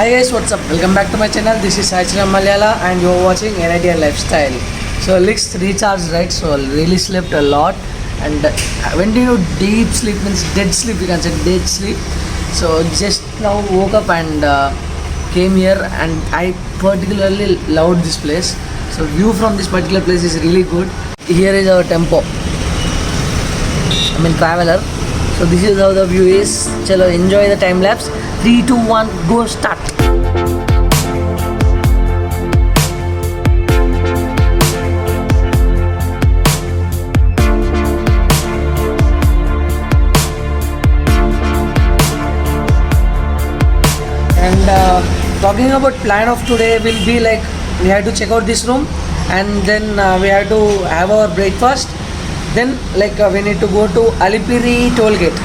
Hi guys, what's up? Welcome back to my channel. This is Saichram Malayala and you're watching NITR Lifestyle. So let's recharge, right? So I really slept a lot and when do you know deep sleep means dead sleep, you can say dead sleep. So just now woke up and came here and I particularly loved this place. So view from this particular place is really good. Here is our tempo. Traveler. So this is how the view is. Chalo, enjoy the time lapse. 3, 2, 1, go start. And talking about plan of today will be like we have to check out this room and then we have to have our breakfast. Then we need to go to Alipiri toll gate.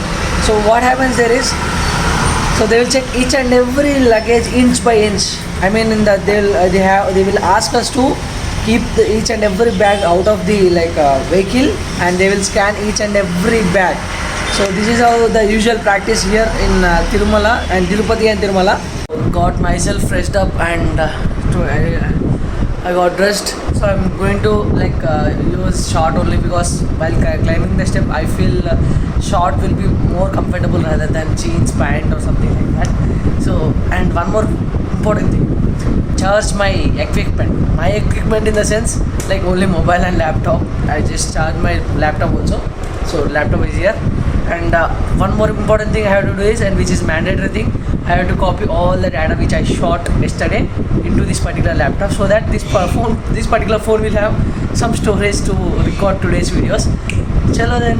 So what happens there is, so they will check each and every luggage inch by inch. I mean in that they will ask us to keep each and every bag out of the vehicle and they will scan each and every bag. So this is how the usual practice here in Tirumala and Tirupati and Tirumala. Got myself freshed up and I got dressed. So I'm going to use short only because while climbing the step I feel short will be more comfortable rather than jeans, pant or something like that. So and one more important thing, charge my equipment. My equipment in the sense like only mobile and laptop. I just charge my laptop also. So laptop is here. And one more important thing I have to do is, and which is mandatory thing, I have to copy all the data which I shot yesterday into this particular laptop so that this particular phone will have some storage to record today's videos. Chalo then.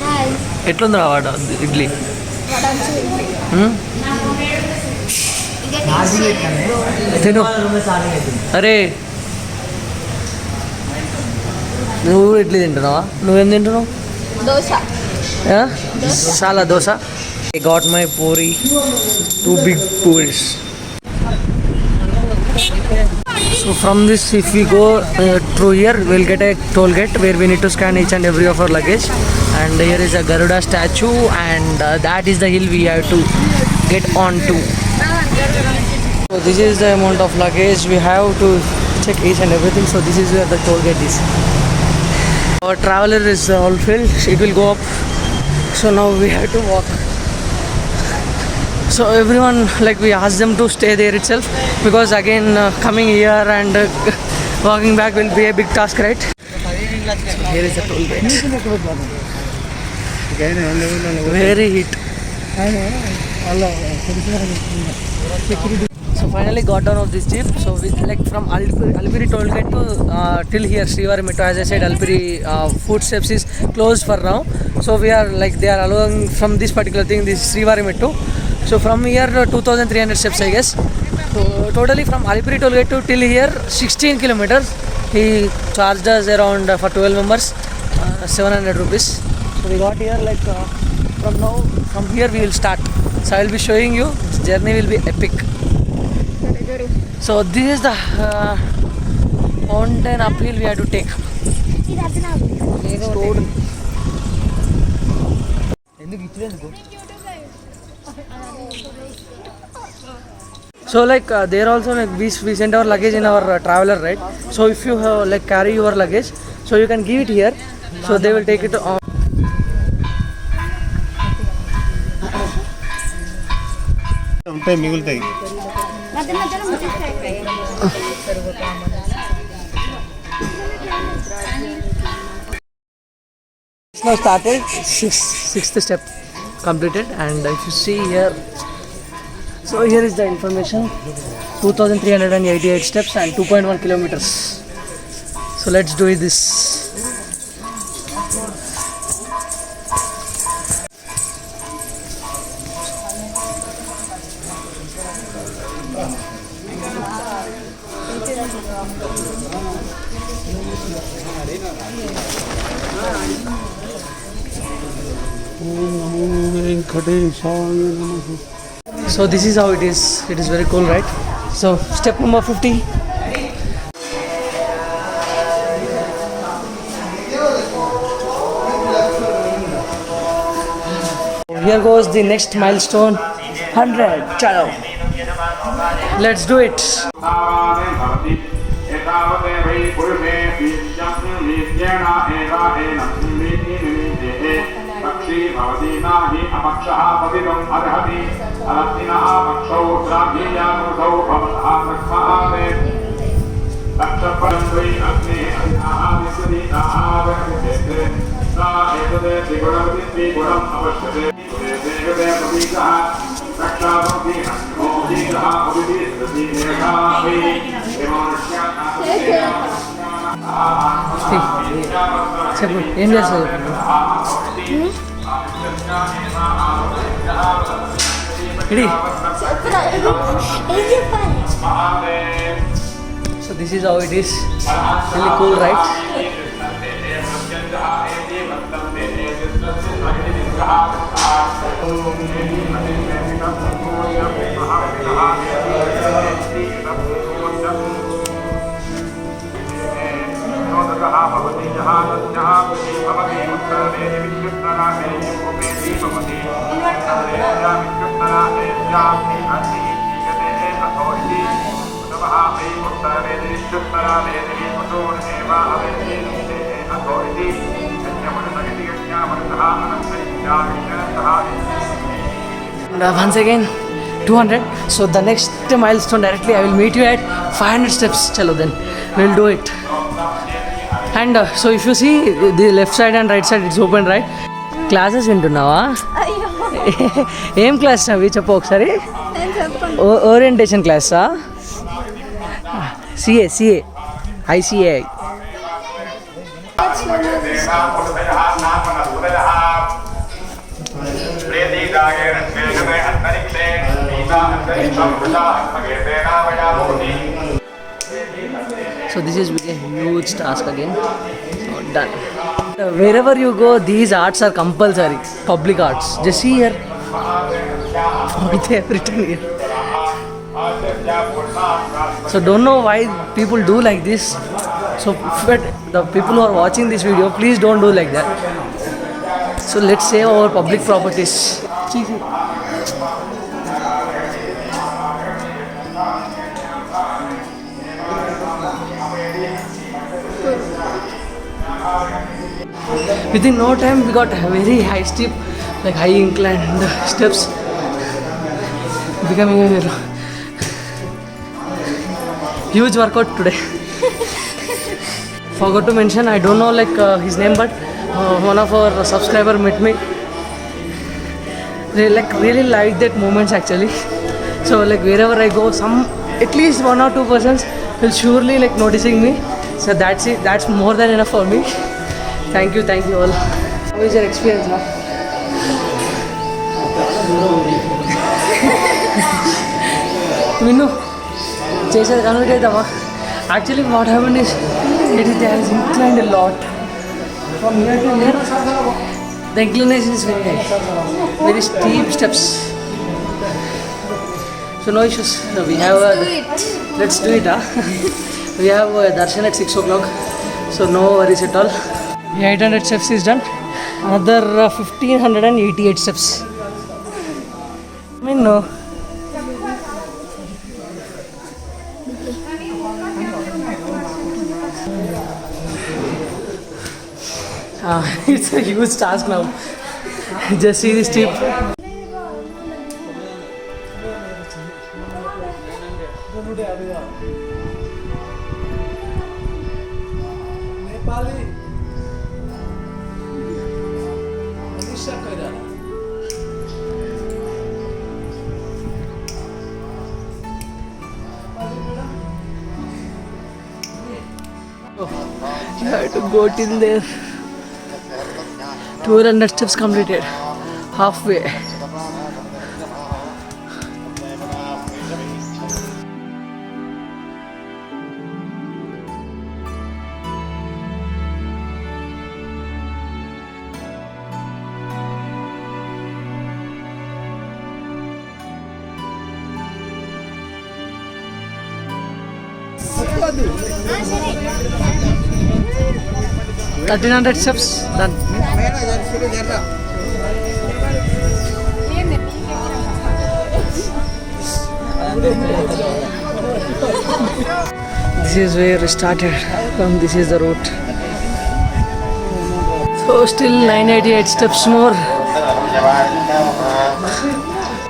Hi. ఎట్లుందిరా వాడ ఇడ్లీ? తిను. అరే నువ్వు ఇడ్లీ తింటున్నావా? నువ్వేం తింటున్నావు? దోశ. చాలా dosa. I got my puri, 2 big puris. So from this, if we go through here, we'll get a toll gate where we need to scan each and every of our luggage. And here is a Garuda statue, and that is the hill we have to get onto. So this is the amount of luggage we have to check each and everything. So this is where the toll gate is. Our traveler is all filled. It will go up. So now we have to walk. So everyone, we ask them to stay there itself because again coming here and walking back will be a big task, right? So here is the toll gate. Very heat. So finally got down of this jeep. So we from Alipiri toll gate to till here Srivari Metro. As I said, Alipiri footsteps is closed for now. So we are they are allowing from this particular thing, this Srivari Metro. So from here 2,300 steps I guess. So totally from Alipiri toll gate to till here 16 kilometers. He charged us around for 12 members 700 rupees. So we got here from here we will start. So I will be showing you. This journey will be epic. So this is the mountain uphill we have to take. So there also we send our luggage in our traveler, right? So if you have carry your luggage, so you can give it here. So they will take it on. ఉంటాయి మిగులుతాయి. Now started sixth step completed, and if you see here, so here is the information: 2,388 steps and 2.1 kilometers. So let's do this. So this is how it is. It is very cool, right? So step number 50. here goes the next milestone, 100. Chalo. Let's do it. చెప్పు ఏం చేస్తావు ఇడి so this is how it is really cool right Once again 200. So the next milestone directly I will meet you at 500 steps. Chalo then we'll do it. And so if you see the left side and right side, it's open, right? Classes వింటున్నావా? ఏం class అవి చెప్పు ఒకసారి. Orientation క్లాసా? CA ICA. So this is a huge task again. So done. Wherever you go, these arts are compulsory. Public arts. Just see here. They have written here. So don't know why people do like this. So but the people who are watching this video, please don't do like that. So let's save our public properties. See. Within no time we got a very high steep, like high inclined steps, becoming a huge workout today. Forgot to mention, I don't know like his name, but one of our subscriber met me. They really like that moments actually. So like wherever I go, at least 1 or 2 persons will surely like noticing me. So that's it. That's more than enough for me. Thank you all. How is your experience, huh? Minnu, చేసేది complete అవుతామా? Actually what happened is, it has inclined a lot. From here to here, the inclination is very high. Very steep steps. So no issues. We have let's do it, huh? We have darshan at 6 o'clock. So no worries at all. 800 steps is done. Another 1588 steps. I mean, no. It's a huge task now. Just see this steep. You have to go till there. 200 steps completed. Halfway. $1,300 steps done. This is where we started from. This is the route. So still 988 steps more.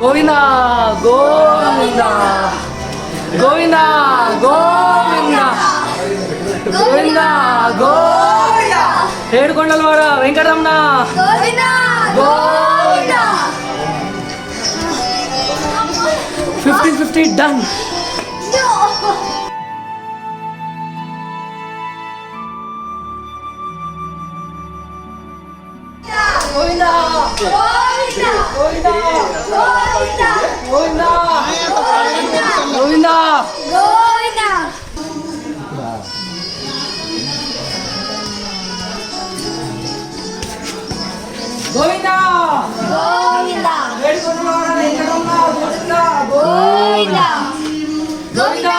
Govinda, Govinda, Govinda, Govinda, Govinda, Govinda. Edukondalvada Venkatamna. Govinda, Govinda. 1550 done. Govinda, Govinda, Govinda, Govinda, Govinda, Govinda. Govinda. Govinda. Govinda, Edukondalvada Venkatamna. Govinda, Govinda, Govinda,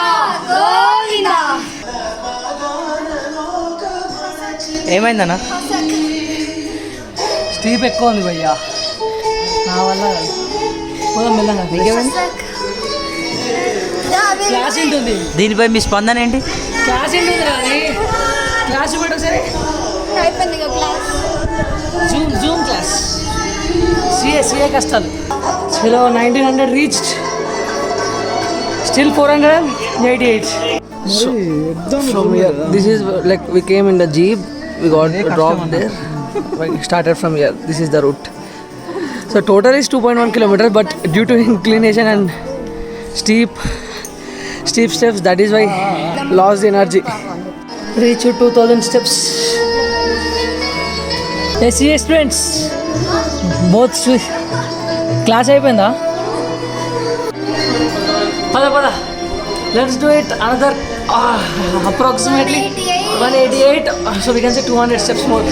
Govinda. ఏమైందన్నా? Steep ఎక్కువ ఉంది భయ్యా, నా వల్ల కాదు. పోదాం మెల్లగా. ఇంకేమైంది? Class ఉంటుంది, దీనిపై మీ స్పందన ఏంటి? క్లాస్ ఉంటుంది అది. క్లాస్ పెట్టు ఒకసారి. అయిపోయింది ఇక క్లాస్. Zoom class. సిఏ కష్టాలు. చలో 1900 reached. Still 488. So, from here, this is like we came in the jeep. We got dropped there. We started from here. This is the route. So total is 2.1 kilometers, but due to inclination and steep steps, that is why lost the energy. Reach 2000 steps. SES students, both class అయిపోయిందా? పద let's do it another approximately 188, so we can say 200 steps more.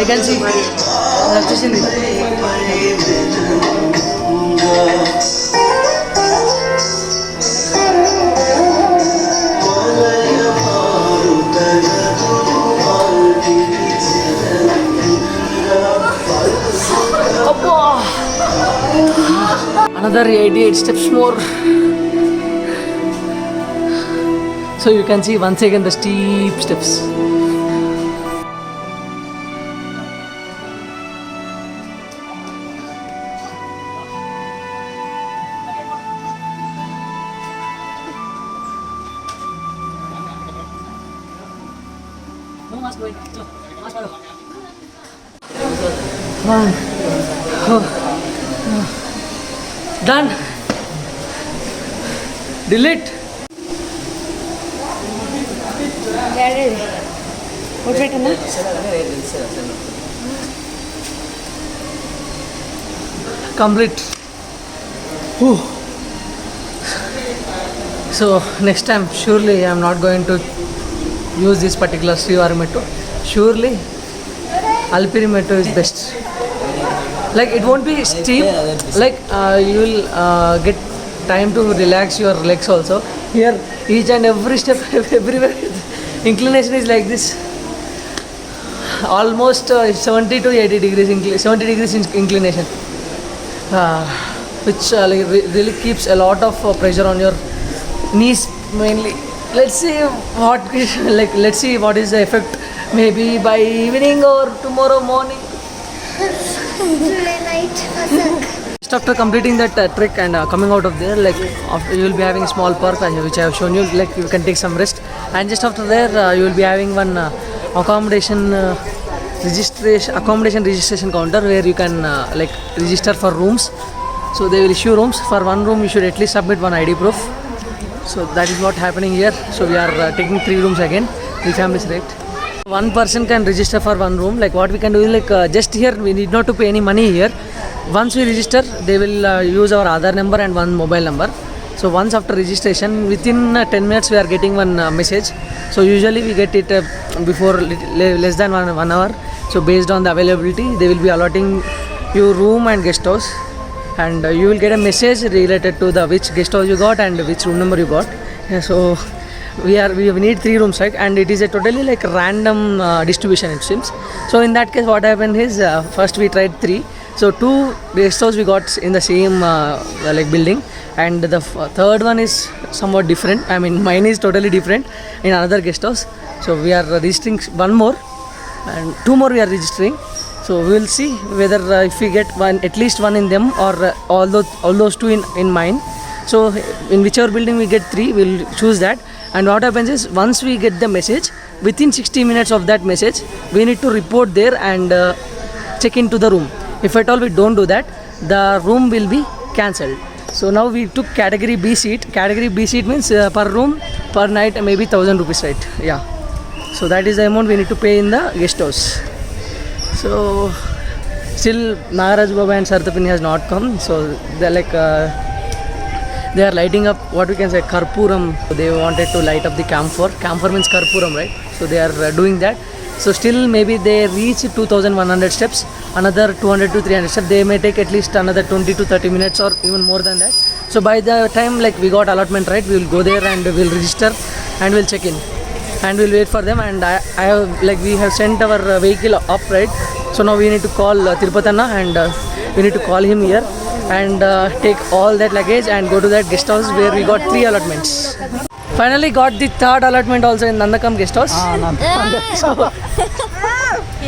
I can see వచ్చేసింది. Another 88 steps more. So you can see once again the steep steps. One. Done. Delete. Complete. Whew. So next time surely I am not going to use this particular Srivari metro. Surely Alipiri metro is best. Like it won't be steep, like you will get time to relax your legs also. Here each and every step everywhere inclination is like this, almost 70 to 80 degrees 70 degrees inclination, which like really keeps a lot of pressure on your knees mainly. Let's see what let's see what is the effect, maybe by evening or tomorrow morning. Today night. Just after completing that trek and coming out of there, like after you will be having a small park which I have shown you, like you can take some rest, and just after there you will be having one accommodation registration counter where you can like register for rooms. So they will issue rooms. For one room you should at least submit one ID proof. So that is what happening here. So we are taking 3 rooms again, 3 families, right? One person can register for one room. Like what we can do is like just here we need not to pay any money here. Once we register, they will use our Aadhaar number and one mobile number. So once after registration, within 10 minutes we are getting one message. So usually we get it before less than one hour. So based on the availability, they will be allotting you room and guest house, and you will get a message related to the which guest house you got and which room number you got. Yeah, so we need 3 rooms, right? And it is a totally like random distribution, it seems. So in that case, what happened is first we tried 3. So 2 guest house we got in the same like building, and the third one is somewhat different. I mean, mine is totally different in another guest house. So we are registering 1 more, and 2 more we are registering. So we will see whether if we get one, at least 1 in them, or all those 2 in mine. So in whichever building we get 3, we'll choose that. And what happens is, once we get the message, within 60 minutes of that message, we need to report there and check into the room. If at all we don't do that, the room will be cancelled. So now we took category B seat. Category B seat means per room, per night, maybe 1,000 rupees, right? Yeah. So that is the amount we need to pay in the guest house. So still Nagaraj Baba and Sartapini has not come. So they're like they are lighting up what we can say Karpuram. They wanted to light up the camphor. Camphor means Karpuram, right? So they are doing that. So still maybe they reach 2,100 steps, another 200 to 300 steps. They may take at least another 20 to 30 minutes or even more than that. So by the time like we got allotment, right, we will go there and we'll register and we'll check in and we'll wait for them. And I have like we have sent our vehicle up, right? So now we need to call Tirupatana and we need to call him here and take all that luggage and go to that guest house where we got 3 allotments. Finally got the 3rd allotment also in Nandakam guest house. So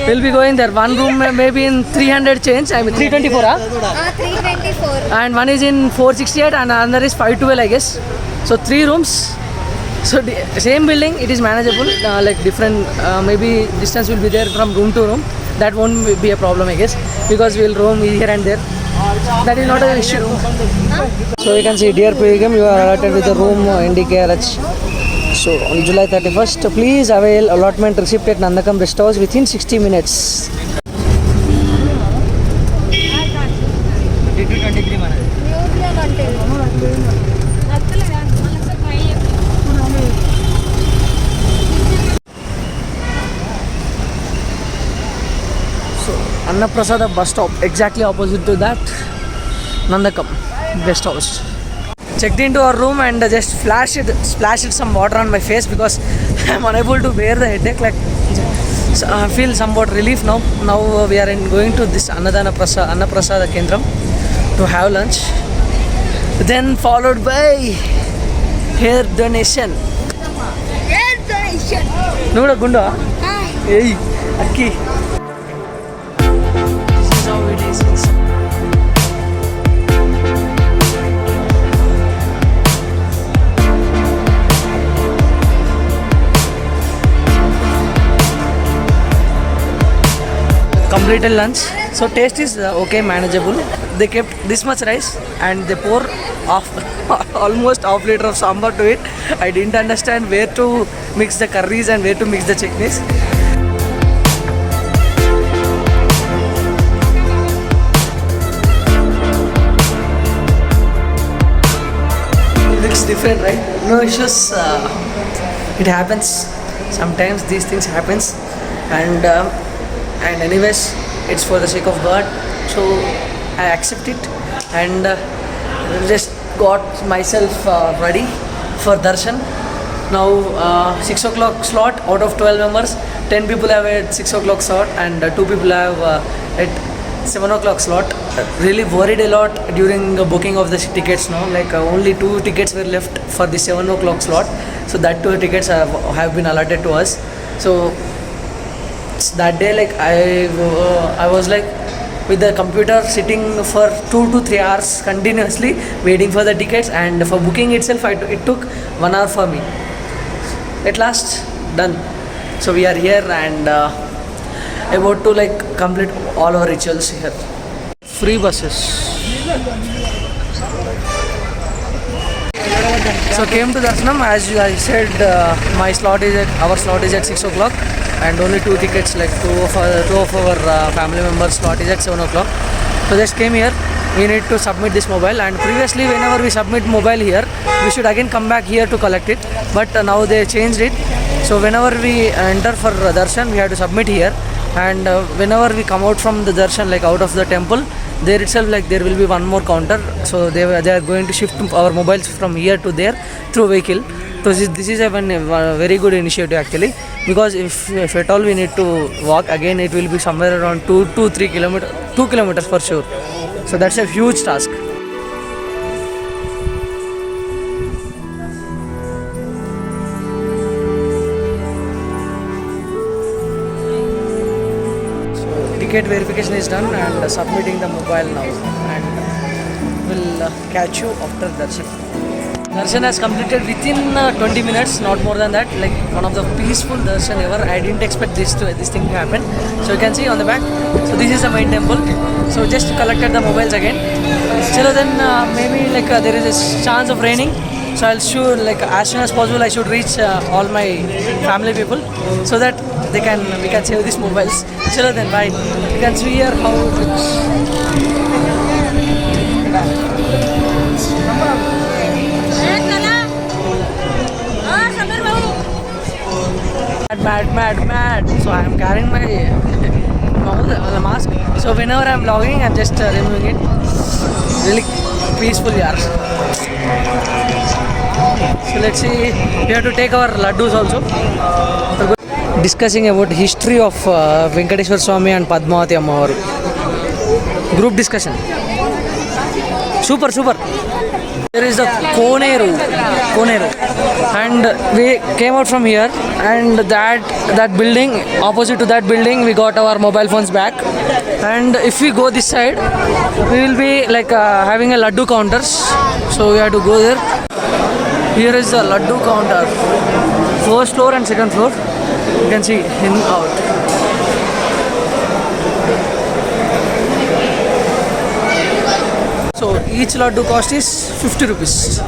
we'll be going there. 1 room maybe in 300 change, I mean 324, 324. and 1 is in 468 and another is 512, I guess. So 3 rooms. So the same building, it is manageable. Like different, maybe distance will be there from room to room. That won't be a problem, I guess, because we'll roam here and there. That is not an issue. So you can see, dear pilgrim, you are allotted with a room in DKRH. So on July 31st, please avail allotment receipt at Nandakam Rest House within 60 minutes. 22-23 Annaprasada bus stop, exactly opposite to that Nandakam guest house. Checked into our room and just splashed some water on my face because I am unable to bear the headache. Like I feel somewhat relief now. Now we are going to this Annadana Annaprasada Kendram to have lunch. Then followed by hair donation. Hair donation. Noda Gunda. Hey, Akki. How it is. Completed lunch. So taste is okay, manageable. They kept this much rice and they pour almost half liter of sambar to it. I didn't understand where to mix the curries and where to mix the chutneys. Looks different, right? No issues. It happens. Sometimes these things happens, and anyways, it's for the sake of God. So I accept it, and just got myself ready for darshan. Now 6 o'clock slot. Out of 12 members, 10 people have at 6 o'clock slot, and 2 people have at 7 o'clock slot. Really worried a lot during the booking of the tickets now. Like only 2 tickets were left for the 7 o'clock slot. So that 2 tickets have been allotted to us. So that day, like I was like with the computer sitting for 2 to 3 hours continuously waiting for the tickets, and for booking itself it took 1 hour for me. At last done. So we are here and about to like complete all our rituals here. Free buses. So came to Darshanam, as I said, our slot is at 6 o'clock, and only 2 tickets, like two of our family members slot is at 7 o'clock. So just came here. We need to submit this mobile, and previously whenever we submit mobile here, we should again come back here to collect it, but now they changed it. So whenever we enter for darshan, we have to submit here, and whenever we come out from the darshan, like out of the temple, there itself, like there will be one more counter. So they are going to shift our mobiles from here to there through vehicle. So this is a very good initiative actually, because if at all we need to walk again, it will be somewhere around 2 to 3 kilometers, 2 kilometers for sure. So that's a huge task. Ticket verification is done and submitting the mobile now, and we'll catch you after darshan. Darshan has completed within 20 minutes, not more than that. Like one of the peaceful darshan ever. I didn't expect this thing to happen. So you can see on the back. So this is the main temple. So just collected the mobiles again. Chalo then maybe like there is a chance of raining. So I'll sure like as soon as possible I should reach all my family people so that we can save these mobiles. Chalo then bye. You can see here how mad. So I am carrying my mask. So whenever I am vlogging, I'm just removing it. Really peaceful, yaar. So let's see. We have to take our laddus also. Discussing about history of Venkateshwar Swami and Padmavati Ammavaru. Group discussion. Super. There is a Koneru, and we came out from here, and that building, opposite to that building, we got our mobile phones back. And if we go this side, we will be like having a laddu counters. So we have to go there. Here is the laddu counter, first floor and second floor. You can see in out. So each laddu cost is 50 rupees.